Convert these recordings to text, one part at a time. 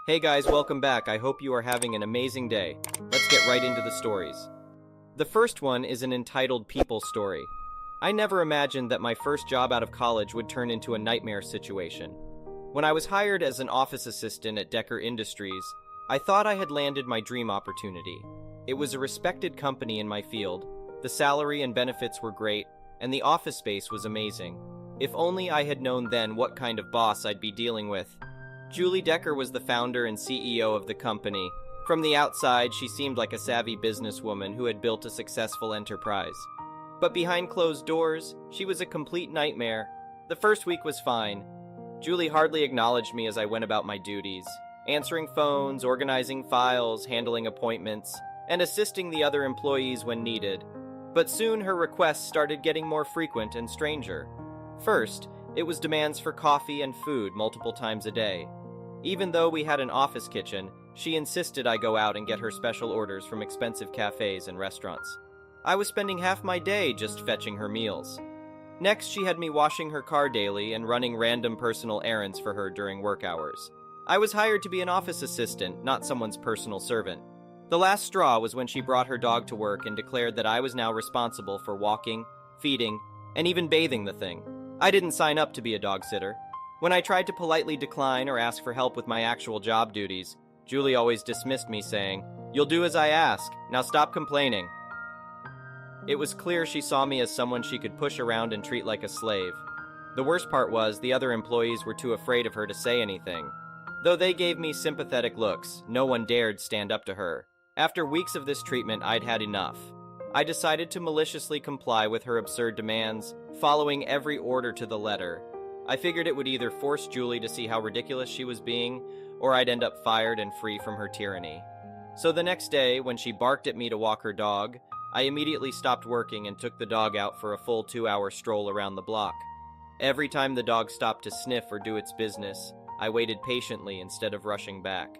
Hey guys, welcome back. I hope you are having an amazing day. Let's get right into the stories. The first one is an entitled People story. I never imagined that my first job out of college would turn into a nightmare situation. When I was hired as an office assistant at Decker Industries, I thought I had landed my dream opportunity. It was a respected company in my field, the salary and benefits were great, and the office space was amazing. If only I had known then what kind of boss I'd be dealing with. Julie Decker was the founder and CEO of the company. From the outside, she seemed like a savvy businesswoman who had built a successful enterprise. But behind closed doors, she was a complete nightmare. The first week was fine. Julie hardly acknowledged me as I went about my duties, answering phones, organizing files, handling appointments, and assisting the other employees when needed. But soon her requests started getting more frequent and stranger. First, it was demands for coffee and food multiple times a day. Even though we had an office kitchen, she insisted I go out and get her special orders from expensive cafes and restaurants. I was spending half my day just fetching her meals. Next, she had me washing her car daily and running random personal errands for her during work hours. I was hired to be an office assistant, not someone's personal servant. The last straw was when she brought her dog to work and declared that I was now responsible for walking, feeding, and even bathing the thing. I didn't sign up to be a dog sitter. When I tried to politely decline or ask for help with my actual job duties, Julie always dismissed me saying, "You'll do as I ask, now stop complaining." It was clear she saw me as someone she could push around and treat like a slave. The worst part was, the other employees were too afraid of her to say anything. Though they gave me sympathetic looks, no one dared stand up to her. After weeks of this treatment, I'd had enough. I decided to maliciously comply with her absurd demands, following every order to the letter. I figured it would either force Julie to see how ridiculous she was being, or I'd end up fired and free from her tyranny. So the next day, when she barked at me to walk her dog, I immediately stopped working and took the dog out for a full 2-hour stroll around the block. Every time the dog stopped to sniff or do its business, I waited patiently instead of rushing back.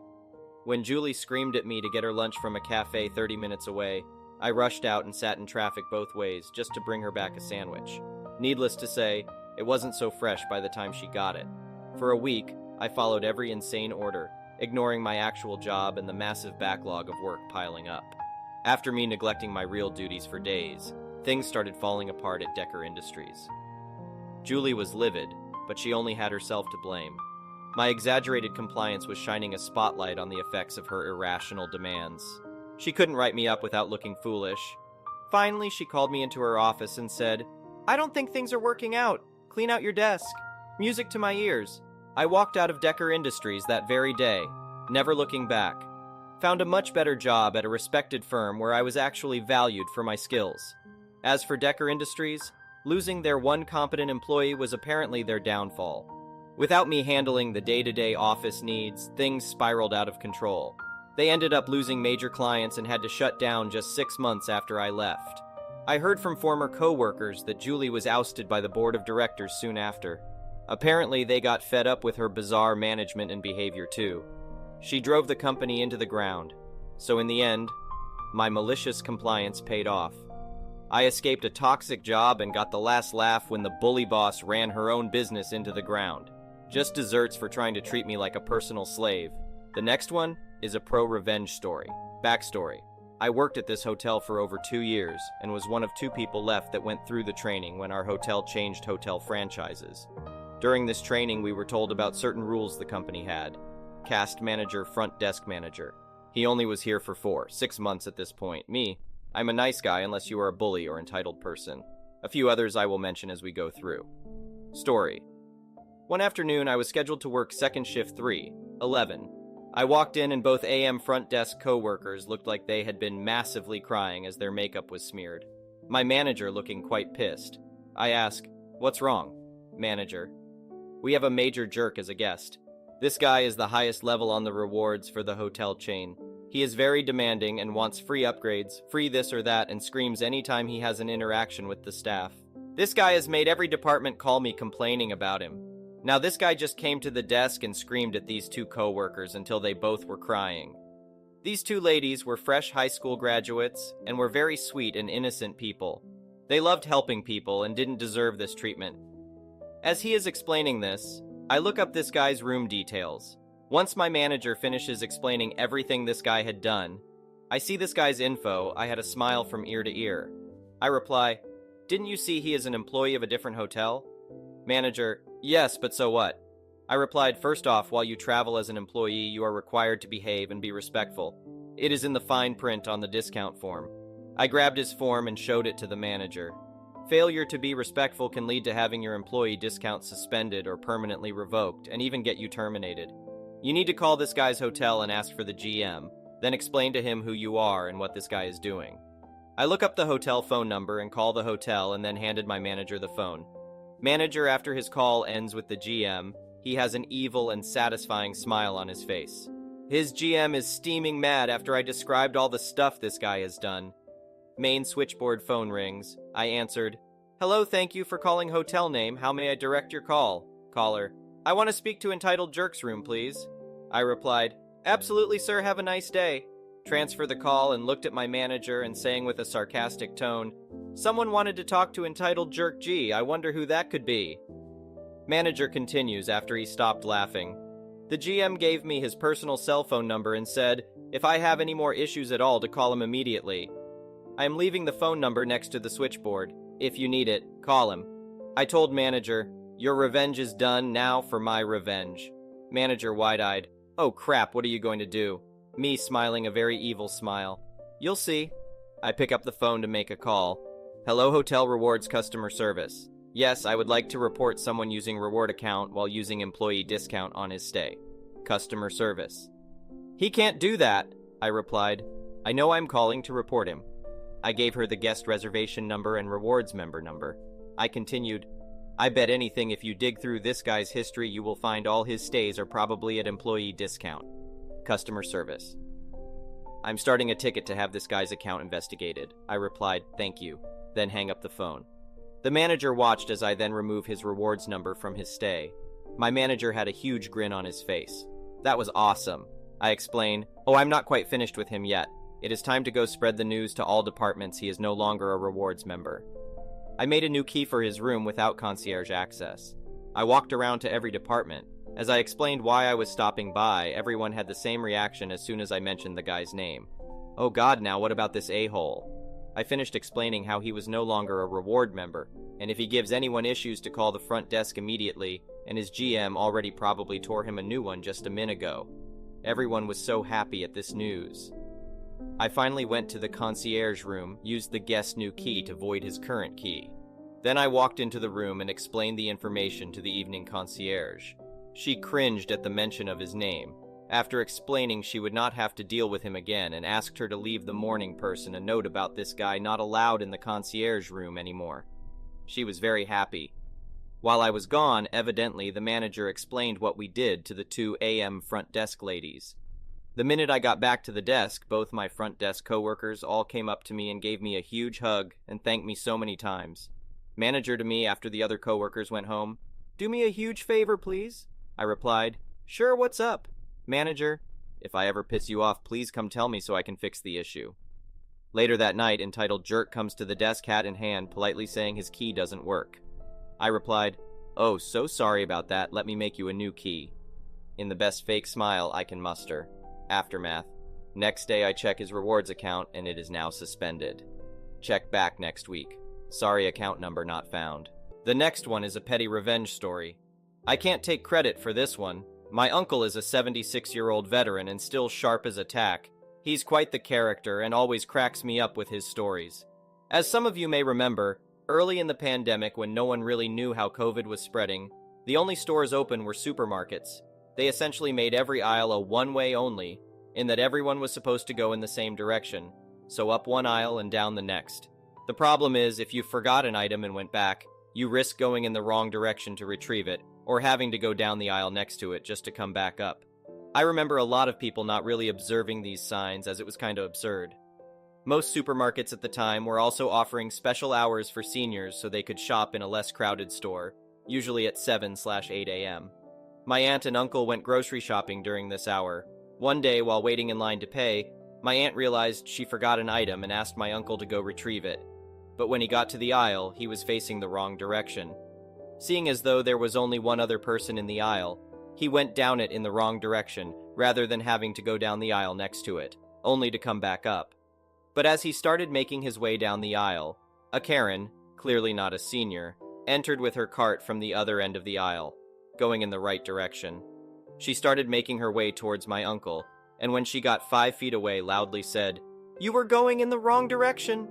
When Julie screamed at me to get her lunch from a cafe 30 minutes away, I rushed out and sat in traffic both ways just to bring her back a sandwich. Needless to say, it wasn't so fresh by the time she got it. For a week, I followed every insane order, ignoring my actual job and the massive backlog of work piling up. After me neglecting my real duties for days, things started falling apart at Decker Industries. Julie was livid, but she only had herself to blame. My exaggerated compliance was shining a spotlight on the effects of her irrational demands. She couldn't write me up without looking foolish. Finally, she called me into her office and said, "I don't think things are working out. Clean out your desk." Music to my ears. I walked out of Decker Industries that very day, never looking back. Found a much better job at a respected firm where I was actually valued for my skills. As for Decker Industries, losing their one competent employee was apparently their downfall. Without me handling the day-to-day office needs, things spiraled out of control. They ended up losing major clients and had to shut down just 6 months after I left. I heard from former co-workers that Julie was ousted by the board of directors soon after. Apparently, they got fed up with her bizarre management and behavior too. She drove the company into the ground. So in the end, my malicious compliance paid off. I escaped a toxic job and got the last laugh when the bully boss ran her own business into the ground. Just desserts for trying to treat me like a personal slave. The next one is a pro-revenge story. Backstory. I worked at this hotel for over 2 years and was one of 2 people left that went through the training when our hotel changed hotel franchises. During this training, we were told about certain rules the company had. Cast manager, front desk manager. He only was here for 6 months at this point. Me, I'm a nice guy unless you are a bully or entitled person. A few others I will mention as we go through. Story. One afternoon, I was scheduled to work second shift 3:11. I walked in and both AM front desk co-workers looked like they had been massively crying as their makeup was smeared. My manager looking quite pissed. I ask, "What's wrong?" Manager. "We have a major jerk as a guest. This guy is the highest level on the rewards for the hotel chain. He is very demanding and wants free upgrades, free this or that, and screams anytime he has an interaction with the staff. This guy has made every department call me complaining about him. Now this guy just came to the desk and screamed at these 2 co-workers until they both were crying. These 2 ladies were fresh high school graduates and were very sweet and innocent people. They loved helping people and didn't deserve this treatment. As he is explaining this, I look up this guy's room details. Once my manager finishes explaining everything this guy had done, I see this guy's info. I had a smile from ear to ear. I reply, "Didn't you see he is an employee of a different hotel?" Manager, "Yes, but so what?" I replied, "First off, while you travel as an employee, you are required to behave and be respectful. It is in the fine print on the discount form." I grabbed his form and showed it to the manager. Failure to be respectful can lead to having your employee discount suspended or permanently revoked, and even get you terminated. You need to call this guy's hotel and ask for the GM, then explain to him who you are and what this guy is doing. I look up the hotel phone number and call the hotel and then handed my manager the phone. Manager, after his call ends with the GM, he has an evil and satisfying smile on his face. His GM is steaming mad after I described all the stuff this guy has done. Main switchboard phone rings. I answered, "Hello, thank you for calling hotel name. How may I direct your call?" Caller, "I want to speak to Entitled Jerk's room, please." I replied, "Absolutely, sir, have a nice day." Transfer the call and looked at my manager and saying with a sarcastic tone, "Someone wanted to talk to Entitled Jerk G. I wonder who that could be." Manager continues after he stopped laughing. The GM gave me his personal cell phone number and said, if I have any more issues at all, to call him immediately. I am leaving the phone number next to the switchboard. If you need it, call him. I told manager, "Your revenge is done, now for my revenge." Manager wide-eyed, "Oh crap, what are you going to do?" Me smiling a very evil smile. "You'll see." I pick up the phone to make a call. "Hello, Hotel Rewards customer service. Yes, I would like to report someone using reward account while using employee discount on his stay." Customer service. "He can't do that," I replied. "I know I'm calling to report him." I gave her the guest reservation number and rewards member number. I continued, "I bet anything if you dig through this guy's history you will find all his stays are probably at employee discount." Customer service. "I'm starting a ticket to have this guy's account investigated." I replied, "Thank you," then hang up the phone. The manager watched as I then remove his rewards number from his stay. My manager had a huge grin on his face. "That was awesome." I explained, "Oh, I'm not quite finished with him yet. It is time to go spread the news to all departments he is no longer a rewards member." I made a new key for his room without concierge access. I walked around to every department. As I explained why I was stopping by, everyone had the same reaction as soon as I mentioned the guy's name. "Oh god, now what about this a-hole?" I finished explaining how he was no longer a reward member, and if he gives anyone issues to call the front desk immediately, and his GM already probably tore him a new one just a minute ago. Everyone was so happy at this news. I finally went to the concierge room, used the guest's new key to void his current key. Then I walked into the room and explained the information to the evening concierge. She cringed at the mention of his name. After explaining she would not have to deal with him again, and asked her to leave the morning person a note about this guy not allowed in the concierge room anymore. She was very happy. While I was gone, evidently the manager explained what we did to the 2 a.m. front desk ladies. The minute I got back to the desk, both my front desk coworkers all came up to me and gave me a huge hug and thanked me so many times. Manager to me after the other coworkers went home, "Do me a huge favor, please." I replied, "Sure, what's up?" Manager, "If I ever piss you off, please come tell me so I can fix the issue." Later that night, Entitled Jerk comes to the desk hat in hand, politely saying his key doesn't work. I replied, "Oh, so sorry about that, let me make you a new key." In the best fake smile I can muster. Aftermath. Next day I check his rewards account and it is now suspended. Check back next week. Sorry, account number not found. The next one is a petty revenge story. I can't take credit for this one. My uncle is a 76-year-old veteran and still sharp as a tack. He's quite the character and always cracks me up with his stories. As some of you may remember, early in the pandemic when no one really knew how COVID was spreading, the only stores open were supermarkets. They essentially made every aisle a one-way only, in that everyone was supposed to go in the same direction, so up one aisle and down the next. The problem is, if you forgot an item and went back, you risk going in the wrong direction to retrieve it, or having to go down the aisle next to it just to come back up. I remember a lot of people not really observing these signs as it was kind of absurd. Most supermarkets at the time were also offering special hours for seniors so they could shop in a less crowded store, usually at 7/8 a.m. My aunt and uncle went grocery shopping during this hour. One day, while waiting in line to pay, my aunt realized she forgot an item and asked my uncle to go retrieve it. But when he got to the aisle, he was facing the wrong direction. Seeing as though there was only one other person in the aisle, He went down it in the wrong direction, rather than having to go down the aisle next to it, only to come back up. But as he started making his way down the aisle, a Karen, clearly not a senior, entered with her cart from the other end of the aisle, going in the right direction. She started making her way towards my uncle, and when she got 5 feet away, loudly said, "You were going in the wrong direction."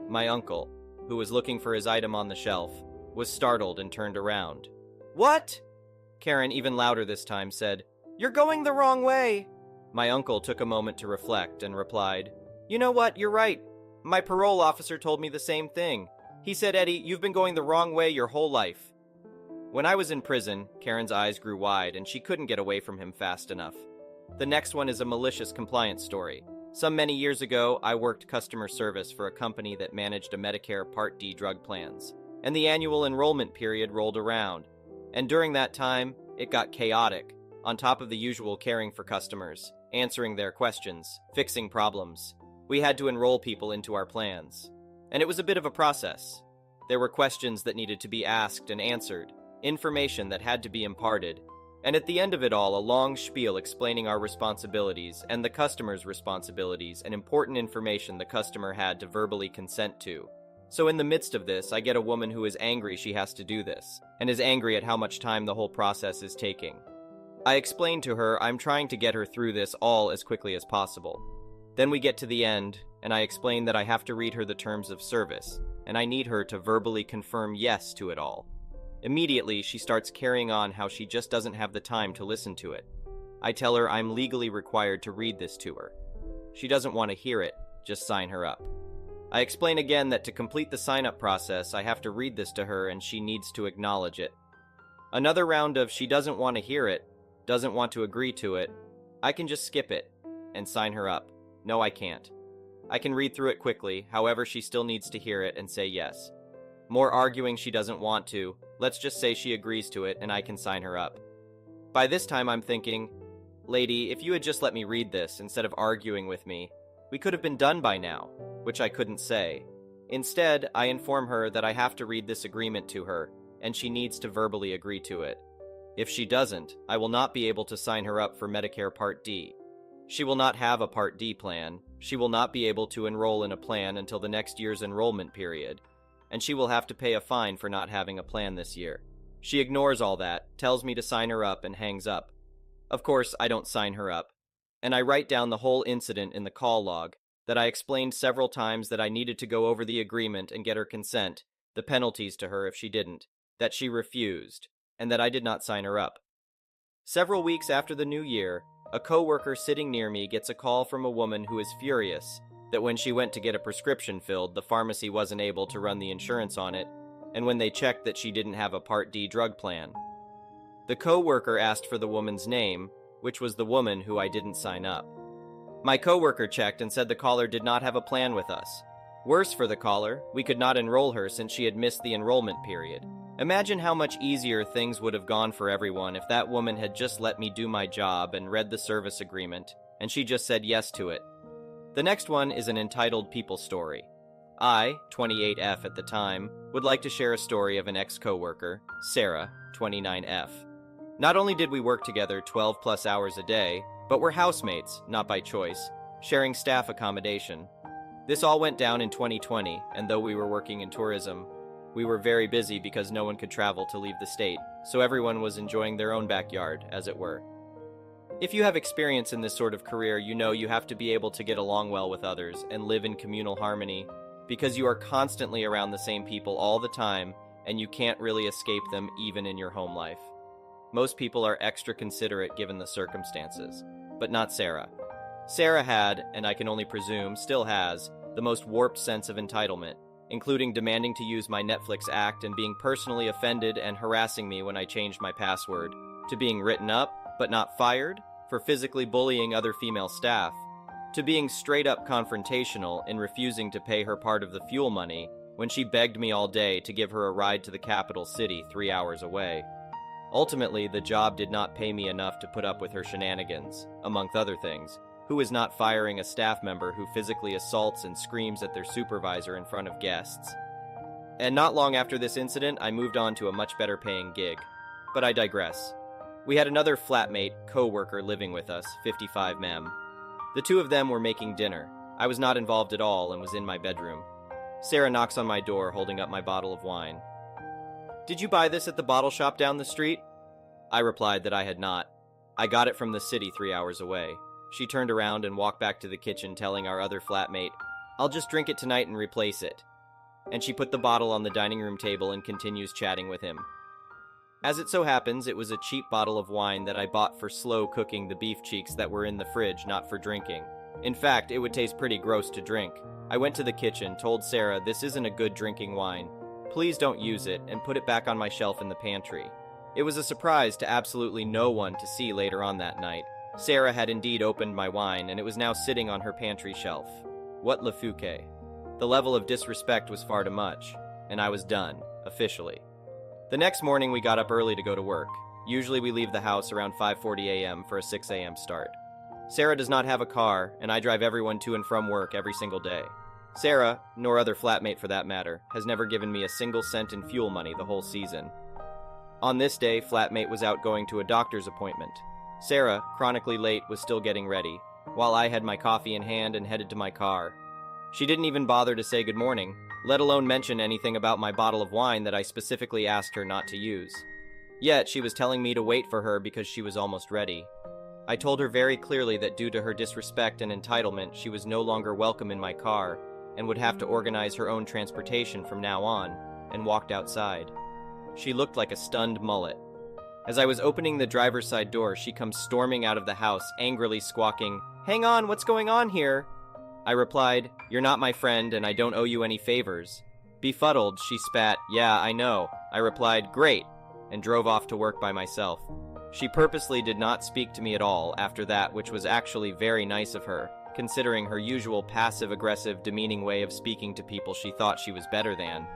My uncle, who was looking for his item on the shelf, was startled and turned around. "What?" Karen, even louder this time, said, "You're going the wrong way." My uncle took a moment to reflect and replied, "You know what, you're right. My parole officer told me the same thing. He said, Eddie, you've been going the wrong way your whole life." When I was in prison, Karen's eyes grew wide and she couldn't get away from him fast enough. The next one is a malicious compliance story. Some many years ago, I worked customer service for a company that managed a Medicare Part D drug plans, and the annual enrollment period rolled around. And during that time, it got chaotic, on top of the usual caring for customers, answering their questions, fixing problems. We had to enroll people into our plans. And it was a bit of a process. There were questions that needed to be asked and answered, information that had to be imparted, and at the end of it all, a long spiel explaining our responsibilities and the customer's responsibilities and important information the customer had to verbally consent to. So in the midst of this, I get a woman who is angry she has to do this, and is angry at how much time the whole process is taking. I explain to her I'm trying to get her through this all as quickly as possible. Then we get to the end, and I explain that I have to read her the terms of service, and I need her to verbally confirm yes to it all. Immediately, she starts carrying on how she just doesn't have the time to listen to it. I tell her I'm legally required to read this to her. She doesn't want to hear it, just sign her up. I explain again that to complete the sign-up process, I have to read this to her and she needs to acknowledge it. Another round of she doesn't want to hear it, doesn't want to agree to it. I can just skip it and sign her up. No, I can't. I can read through it quickly, however she still needs to hear it and say yes. More arguing she doesn't want to, let's just say she agrees to it and I can sign her up. By this time I'm thinking, lady, if you had just let me read this instead of arguing with me, we could have been done by now, which I couldn't say. Instead, I inform her that I have to read this agreement to her, and she needs to verbally agree to it. If she doesn't, I will not be able to sign her up for Medicare Part D. She will not have a Part D plan, she will not be able to enroll in a plan until the next year's enrollment period, and she will have to pay a fine for not having a plan this year. She ignores all that, tells me to sign her up, and hangs up. Of course, I don't sign her up, and I write down the whole incident in the call log, that I explained several times that I needed to go over the agreement and get her consent, the penalties to her if she didn't, that she refused, and that I did not sign her up. Several weeks after the new year, a coworker sitting near me gets a call from a woman who is furious that when she went to get a prescription filled, the pharmacy wasn't able to run the insurance on it, and when they checked that she didn't have a Part D drug plan. The coworker asked for the woman's name, which was the woman who I didn't sign up. My coworker checked and said the caller did not have a plan with us. Worse for the caller, we could not enroll her since she had missed the enrollment period. Imagine how much easier things would have gone for everyone if that woman had just let me do my job and read the service agreement, and she just said yes to it. The next one is an entitled people story. I, 28F at the time, would like to share a story of an ex-coworker, Sarah, 29F. Not only did we work together 12 plus hours a day, but we're housemates, not by choice, sharing staff accommodation. This all went down in 2020, and though we were working in tourism, we were very busy because no one could travel to leave the state, so everyone was enjoying their own backyard, as it were. If you have experience in this sort of career, you know you have to be able to get along well with others and live in communal harmony, because you are constantly around the same people all the time, and you can't really escape them even in your home life. Most people are extra considerate given the circumstances, but not Sarah. Sarah had, and I can only presume still has, the most warped sense of entitlement, including demanding to use my Netflix act and being personally offended and harassing me when I changed my password, to being written up, but not fired, for physically bullying other female staff, to being straight up confrontational in refusing to pay her part of the fuel money when she begged me all day to give her a ride to the capital city 3 hours away. Ultimately, the job did not pay me enough to put up with her shenanigans, among other things. Who is not firing a staff member who physically assaults and screams at their supervisor in front of guests? And not long after this incident, I moved on to a much better paying gig. But I digress. We had another flatmate, co-worker living with us, 55 mem. The two of them were making dinner. I was not involved at all and was in my bedroom. Sarah knocks on my door holding up my bottle of wine. "Did you buy this at the bottle shop down the street?" I replied that I had not. I got it from the city 3 hours away. She turned around and walked back to the kitchen telling our other flatmate, "I'll just drink it tonight and replace it." And she put the bottle on the dining room table and continues chatting with him. As it so happens, it was a cheap bottle of wine that I bought for slow cooking the beef cheeks that were in the fridge, not for drinking. In fact, it would taste pretty gross to drink. I went to the kitchen, told Sarah this isn't a good drinking wine. Please don't use it, and put it back on my shelf in the pantry. It was a surprise to absolutely no one to see later on that night. Sarah had indeed opened my wine, and it was now sitting on her pantry shelf. What le fouquet? The level of disrespect was far too much, and I was done, officially. The next morning we got up early to go to work. Usually we leave the house around 5:40 a.m. for a 6 a.m. start. Sarah does not have a car, and I drive everyone to and from work every single day. Sarah, nor other flatmate for that matter, has never given me a single cent in fuel money the whole season. On this day, flatmate was out going to a doctor's appointment. Sarah, chronically late, was still getting ready, while I had my coffee in hand and headed to my car. She didn't even bother to say good morning, let alone mention anything about my bottle of wine that I specifically asked her not to use. Yet, she was telling me to wait for her because she was almost ready. I told her very clearly that due to her disrespect and entitlement, she was no longer welcome in my car and would have to organize her own transportation from now on, and walked outside. She looked like a stunned mullet. As I was opening the driver's side door, she comes storming out of the house, angrily squawking, "Hang on, what's going on here?" I replied, "You're not my friend and I don't owe you any favors." Befuddled, she spat, "Yeah, I know." I replied, "Great," and drove off to work by myself. She purposely did not speak to me at all after that, which was actually very nice of her, considering her usual passive-aggressive, demeaning way of speaking to people she thought she was better than.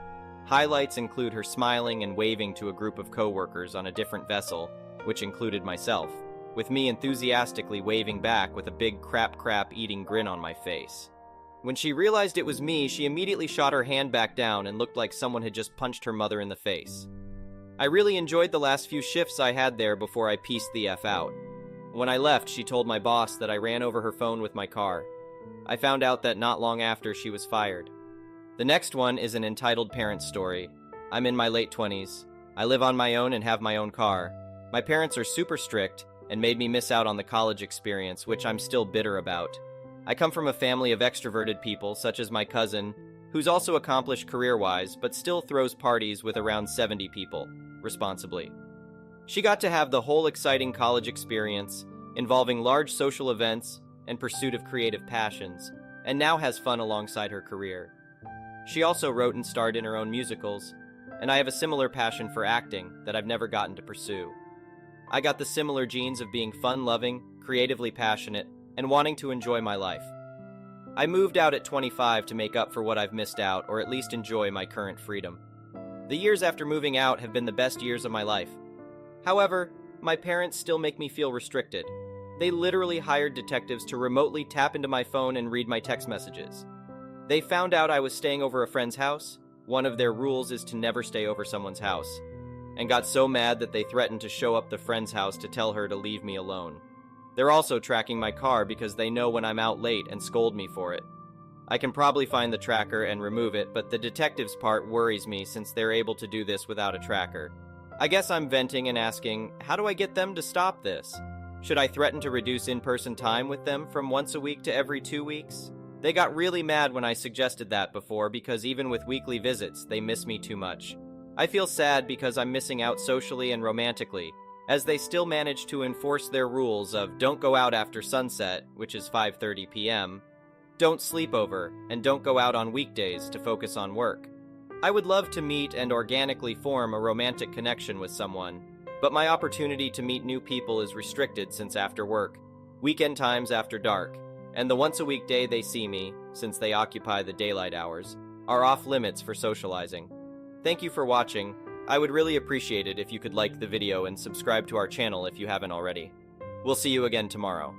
Highlights include her smiling and waving to a group of co-workers on a different vessel, which included myself, with me enthusiastically waving back with a big crap eating grin on my face. When she realized it was me, she immediately shot her hand back down and looked like someone had just punched her mother in the face. I really enjoyed the last few shifts I had there before I pieced the F out. When I left, she told my boss that I ran over her phone with my car. I found out that not long after she was fired. The next one is an entitled parent story. I'm in my late 20s. I live on my own and have my own car. My parents are super strict and made me miss out on the college experience, which I'm still bitter about. I come from a family of extroverted people, such as my cousin, who's also accomplished career-wise, but still throws parties with around 70 people, responsibly. She got to have the whole exciting college experience, involving large social events and pursuit of creative passions, and now has fun alongside her career. She also wrote and starred in her own musicals, and I have a similar passion for acting that I've never gotten to pursue. I got the similar genes of being fun-loving, creatively passionate, and wanting to enjoy my life. I moved out at 25 to make up for what I've missed out, or at least enjoy my current freedom. The years after moving out have been the best years of my life. However, my parents still make me feel restricted. They literally hired detectives to remotely tap into my phone and read my text messages. They found out I was staying over a friend's house. One of their rules is to never stay over someone's house, and got so mad that they threatened to show up the friend's house to tell her to leave me alone. They're also tracking my car because they know when I'm out late and scold me for it. I can probably find the tracker and remove it, but the detectives part worries me since they're able to do this without a tracker. I guess I'm venting and asking, how do I get them to stop this? Should I threaten to reduce in-person time with them from once a week to every 2 weeks? They got really mad when I suggested that before because even with weekly visits, they miss me too much. I feel sad because I'm missing out socially and romantically, as they still manage to enforce their rules of don't go out after sunset, which is 5:30 p.m., don't sleep over, and don't go out on weekdays to focus on work. I would love to meet and organically form a romantic connection with someone, but my opportunity to meet new people is restricted since after work, weekend times after dark, and the once-a-week day they see me, since they occupy the daylight hours, are off limits for socializing. Thank you for watching. I would really appreciate it if you could like the video and subscribe to our channel if you haven't already. We'll see you again tomorrow.